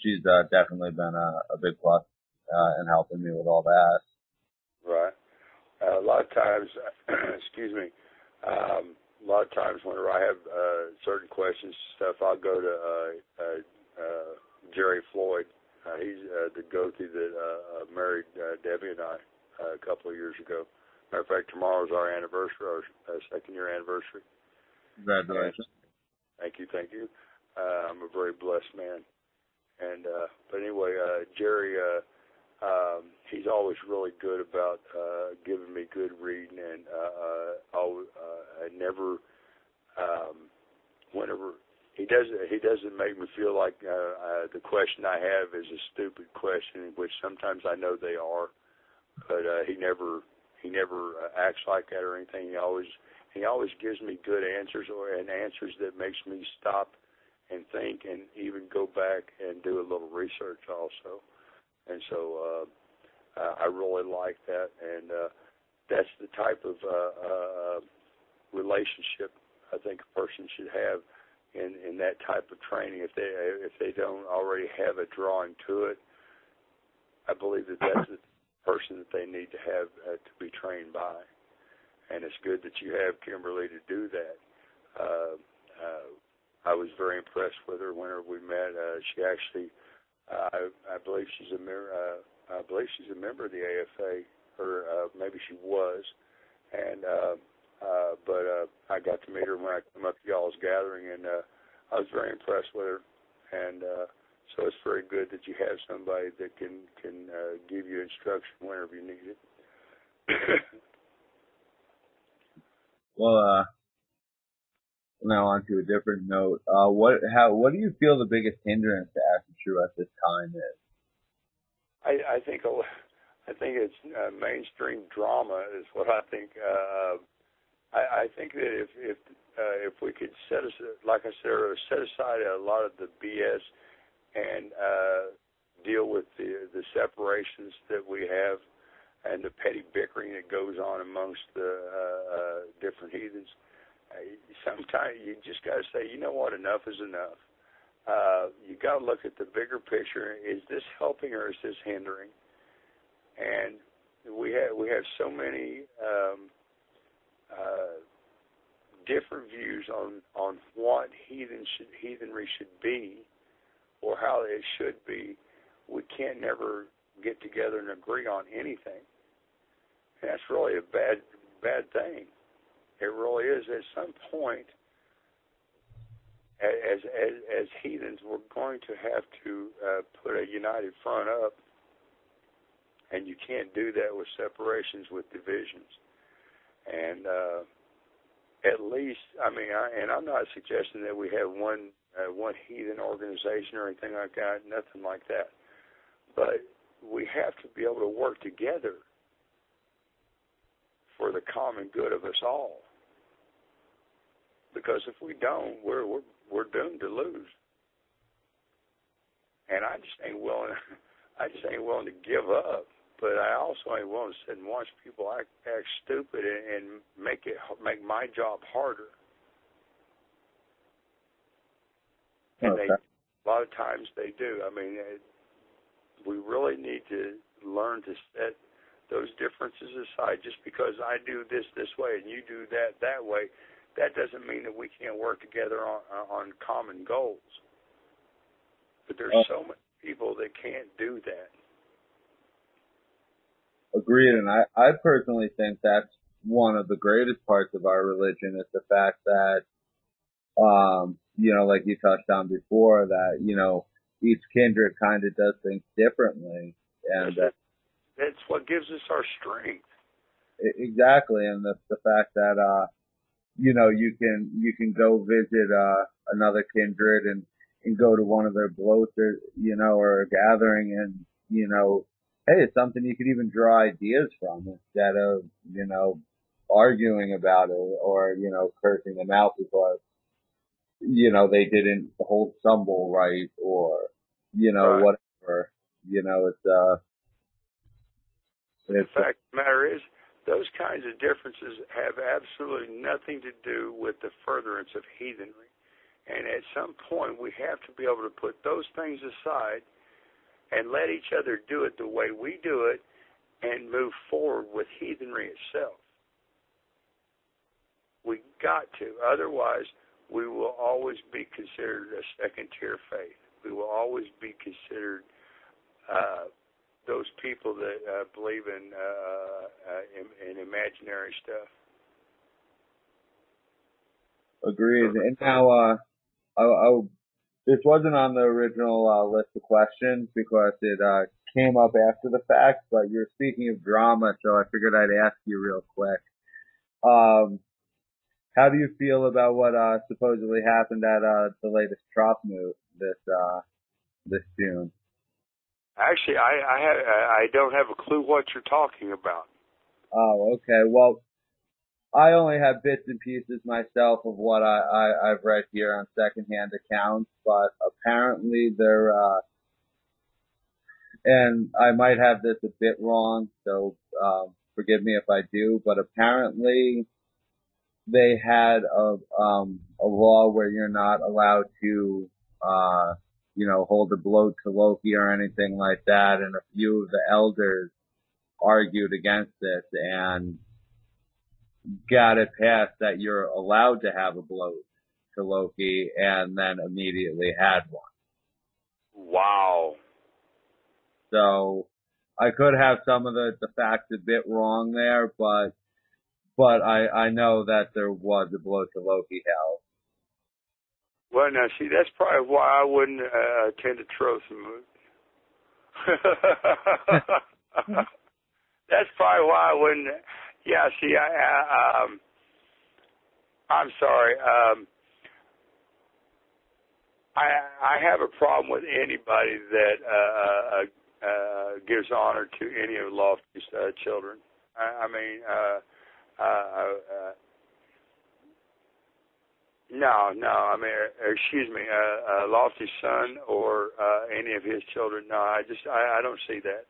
she's definitely been a big plus in helping me with all that. Right. A lot of times, excuse me, a lot of times whenever I have certain questions, stuff, I'll go to Jerry Floyd. He's the go-to that married Debbie and I a couple of years ago. Matter of fact, tomorrow's our anniversary, our second-year anniversary. Congratulations. And thank you. I'm a very blessed man. And but anyway, Jerry, he's always really good about giving me good reading, and I never, whenever he doesn't make me feel like the question I have is a stupid question, which sometimes I know they are, but he never acts like that or anything. He always gives me good answers and answers that makes me stop and think and even go back and do a little research also. And so I really like that, and that's the type of relationship I think a person should have in that type of training. If they don't already have a drawing to it, I believe that's the person that they need to have to be trained by. And it's good that you have Kimberly to do that. I was very impressed with her whenever we met. She actually, I believe she's a member of the AFA, or maybe she was. And but I got to meet her when I came up to y'all's gathering, and I was very impressed with her. And so it's very good that you have somebody that can give you instruction whenever you need it. Well, now on to a different note. What do you feel the biggest hindrance to Active True at this time is? I think it's mainstream drama is what I think. I think that if we could set aside a lot of the BS and deal with the separations that we have and the petty bickering that goes on amongst the different heathens, sometimes you just got to say, you know what, enough is enough. You got to look at the bigger picture. Is this helping or is this hindering? And we have so many different views on what heathenry should be or how it should be. We can't never get together and agree on anything. And that's really a bad thing. It really is. At some point, as heathens, we're going to have to put a united front up, and you can't do that with separations, with divisions. And at least, and I'm not suggesting that we have one heathen organization or anything like that, nothing like that. But we have to be able to work together for the common good of us all. Because if we don't, we're doomed to lose. And I just ain't willing to give up. But I also ain't willing to sit and watch people act stupid and make my job harder. And Okay. a lot of times they do. I mean, we really need to learn to set those differences aside. Just because I do this way and you do that way, that doesn't mean that we can't work together on common goals. But there's so many people that can't do that. Agreed, and I personally think that's one of the greatest parts of our religion is the fact that, like you touched on before, that, each kindred kind of does things differently. And that's what gives us our strength. Exactly, and the fact that, you can go visit, another kindred and go to one of their bloats or a gathering and, hey, it's something you could even draw ideas from instead of, arguing about it or, cursing them out because, they didn't hold symbol right or, right. whatever. The fact of the matter is, those kinds of differences have absolutely nothing to do with the furtherance of heathenry. And at some point, we have to be able to put those things aside and let each other do it the way we do it and move forward with heathenry itself. We got to. Otherwise, we will always be considered a second-tier faith. We will always be considered those people that believe in imaginary stuff. Agreed. And now, this wasn't on the original list of questions because it came up after the fact, but you're speaking of drama, so I figured I'd ask you real quick. How do you feel about what supposedly happened at the latest Trop moot this June? Actually, I don't have a clue what you're talking about. Oh, okay. Well, I only have bits and pieces myself of what I've read here on secondhand accounts, but apparently they're, and I might have this a bit wrong, so forgive me if I do, but apparently they had a law where you're not allowed to, hold a bloat to Loki or anything like that, and a few of the elders argued against it and got it passed that you're allowed to have a bloat to Loki, and then immediately had one. Wow. So I could have some of the facts a bit wrong there, but I know that there was a bloat to Loki held. Well, now, see, that's probably why I wouldn't attend a Troth moot. That's probably why I wouldn't. Yeah, see, I'm sorry. I have a problem with anybody that gives honor to any of Lofty's children. No. I mean, excuse me, Lofty's son or any of his children. No, I don't see that.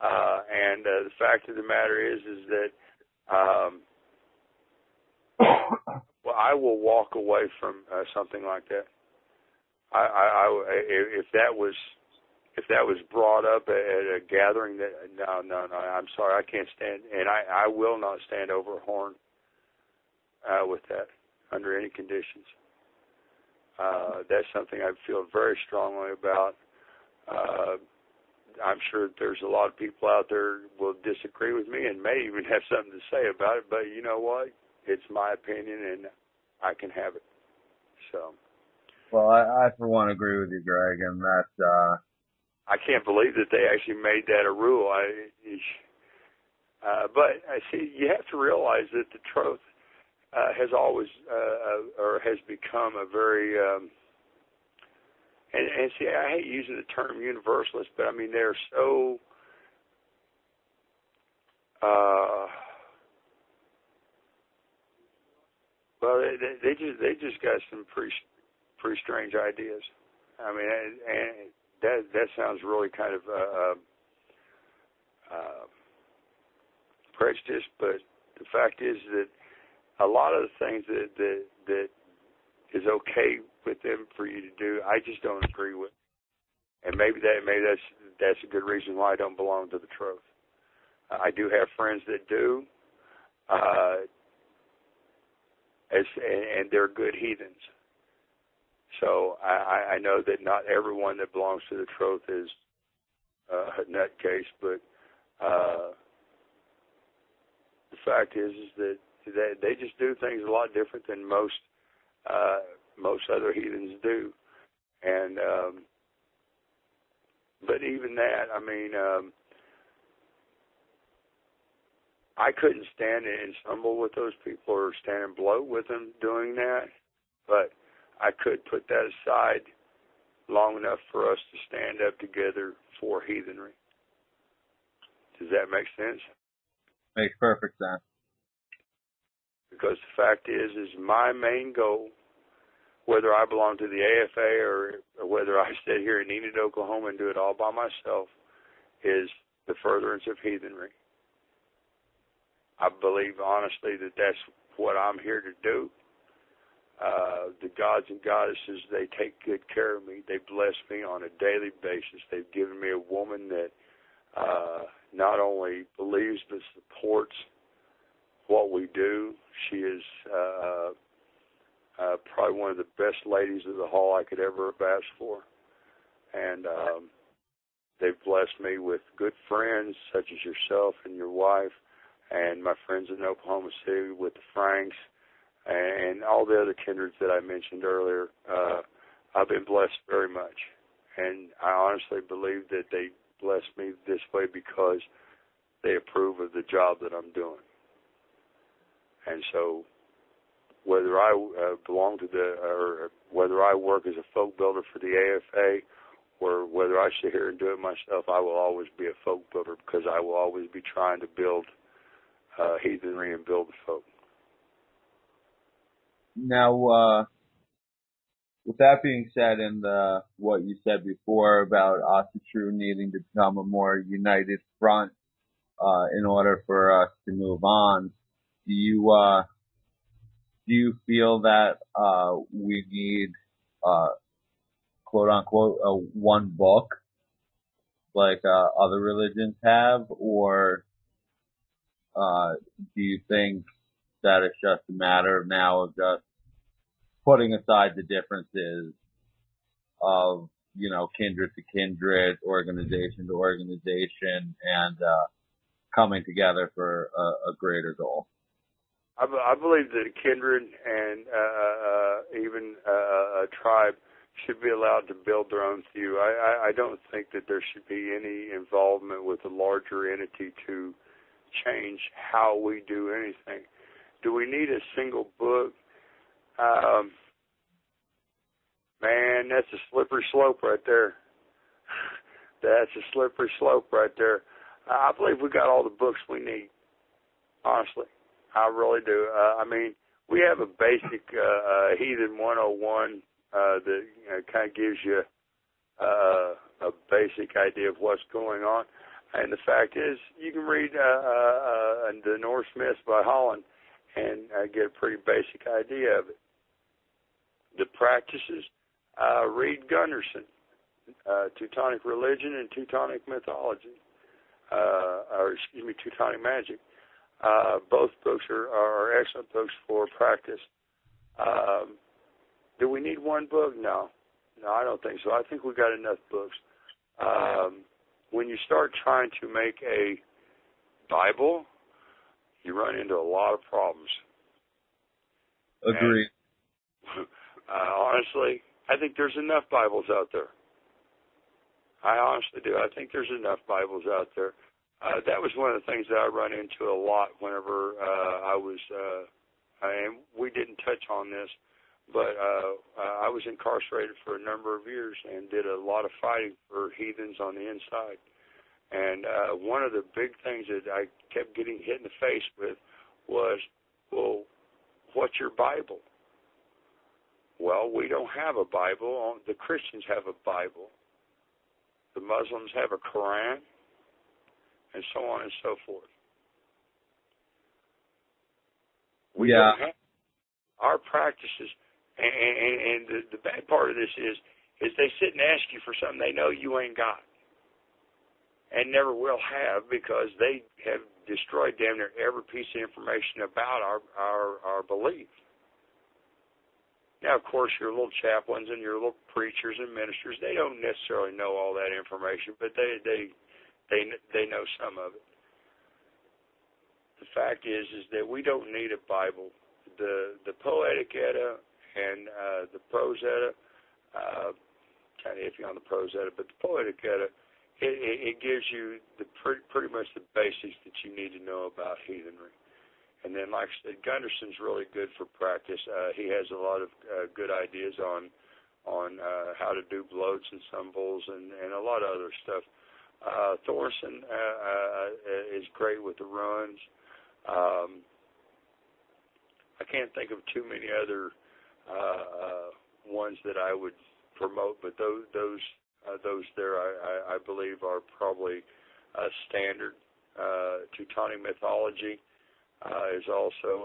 And the fact of the matter is that well, I will walk away from something like that. If that was brought up at a gathering, that no, I'm sorry, I can't stand, and I will not stand over a horn with that under any conditions. That's something I feel very strongly about. I'm sure there's a lot of people out there will disagree with me and may even have something to say about it, but you know what? It's my opinion, and I can have it. So. Well, I for one agree with you, Greg, and that's. I can't believe that they actually made that a rule. But I see you have to realize that the Troth has always or has become a very and see, I hate using the term universalist, but I mean they're so well they just got some pretty strange ideas. I mean, and that sounds really kind of prejudiced, but the fact is that a lot of the things that is okay with them for you to do, I just don't agree with. And maybe that's a good reason why I don't belong to the Troth. I do have friends that do, and they're good heathens. So I know that not everyone that belongs to the Troth is a nutcase, but the fact is that they just do things a lot different than most other heathens do. And but even that, I mean, I couldn't stand and stumble with those people or stand and bloat with them doing that, but I could put that aside long enough for us to stand up together for heathenry. Does that make sense? Makes perfect sense. Because the fact is my main goal, whether I belong to the AFA or whether I sit here in Enid, Oklahoma and do it all by myself, is the furtherance of heathenry. I believe honestly that that's what I'm here to do. The gods and goddesses, they take good care of me. They bless me on a daily basis. They've given me a woman that not only believes but supports what we do. She is probably one of the best ladies of the hall I could ever have asked for. And they've blessed me with good friends such as yourself and your wife and my friends in Oklahoma City with the Franks and all the other kindreds that I mentioned earlier. I've been blessed very much. And I honestly believe that they bless me this way because they approve of the job that I'm doing. And so whether I belong to or whether I work as a folk builder for the AFA or whether I sit here and do it myself, I will always be a folk builder because I will always be trying to build heathenry and build the folk. Now, with that being said, and what you said before about True needing to become a more united front in order for us to move on, do you feel that we need quote unquote one book like other religions have, or do you think that it's just a matter now of just putting aside the differences of, kindred to kindred, organization to organization, and coming together for a greater goal? I believe that a kindred and even a tribe should be allowed to build their own view. I don't think that there should be any involvement with a larger entity to change how we do anything. Do we need a single book? Man, that's a slippery slope right there. That's a slippery slope right there. I believe we got all the books we need, honestly. I really do. I mean, we have a basic Heathen 101 that kind of gives you a basic idea of what's going on. And the fact is, you can read the Norse Myths by Holland and get a pretty basic idea of it. The practices, read Gunderson, Teutonic Religion and Teutonic Mythology, Teutonic Magic. Both books are excellent books for practice. Do we need one book? No, I don't think so. I think we've got enough books. When you start trying to make a Bible, you run into a lot of problems. Agreed. Honestly, I think there's enough Bibles out there. I honestly do. I think there's enough Bibles out there. That was one of the things that I run into a lot whenever I was, and we didn't touch on this, but I was incarcerated for a number of years and did a lot of fighting for heathens on the inside. And one of the big things that I kept getting hit in the face with was, well, what's your Bible? Well, we don't have a Bible. The Christians have a Bible. The Muslims have a Quran, and so on and so forth. We don't have our practices, and the bad part of this is they sit and ask you for something they know you ain't got, and never will have, because they have destroyed damn near every piece of information about our belief. Now, of course, your little chaplains and your little preachers and ministers, they don't necessarily know all that information, but they know some of it. The fact is that we don't need a Bible. The Poetic Edda and the Prose Edda, kind of iffy on the Prose Edda, but the Poetic Edda, it gives you pretty much the basics that you need to know about heathenry. And then, like I said, Gunderson's really good for practice. He has a lot of good ideas on how to do bloats and symbols and a lot of other stuff. Thorson is great with the runs. I can't think of too many other ones that I would promote, but those there I believe are probably standard. Teutonic Mythology is also